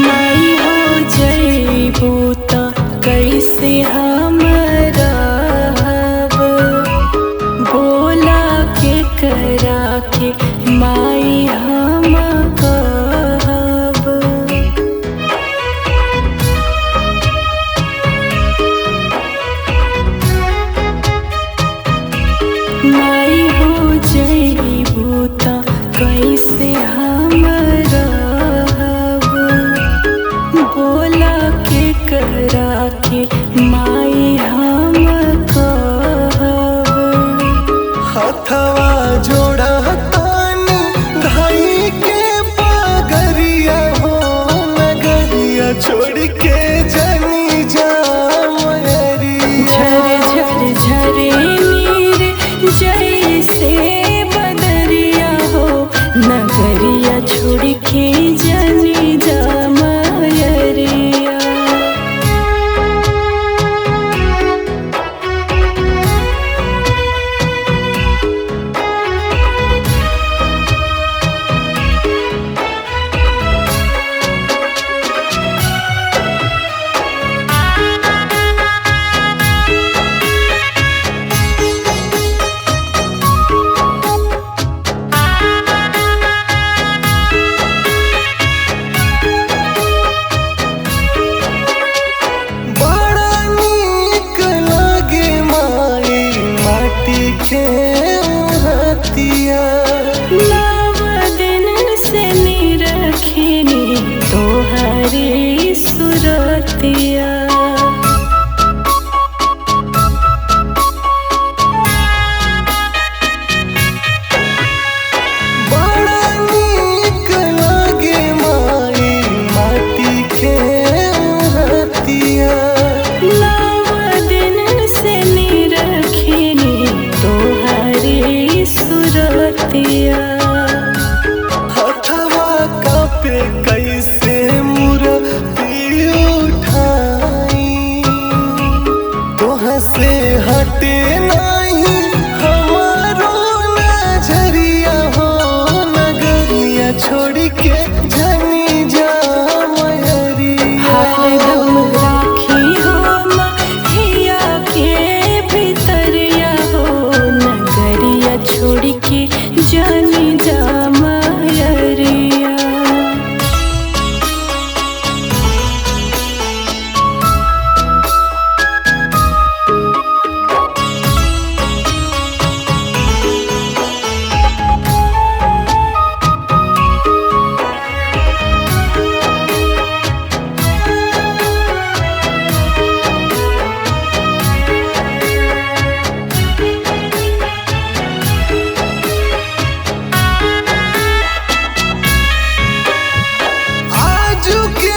माई हो जइबू त कैसे हम रहब, बोला के करा के माई हम कहब। माई हो जइबू त कैसे हम रहब, बोला के करा के माई हम कहब। हथवा जोड़ा तानी धाई के पगरिया हो, नगरिया छोड़ के जनी जा झर झर झरे नीर जैसे बदरिया हो, नगरिया छोड़ के जनी जा मयरिया। बड़ा नीक लागे माई माटी के हतिया। नव दिन से निरखिनी तोहरी सुरतिया। बड़ा नीक लागे माई माटी के हतिया। नव दिन से निरखिनी तोहरी सुरतिया। हथवा कापे कैसे मूर्ति उठाई, तोहाँ से हटे नहीं हमारो नजरिया हो, नगरिया छोड़ के जनी जा मयरिया। हरदम राखी हम हिया के भितरिया हो, नगरिया छोड़ के जानी जा मयरिया। आजू के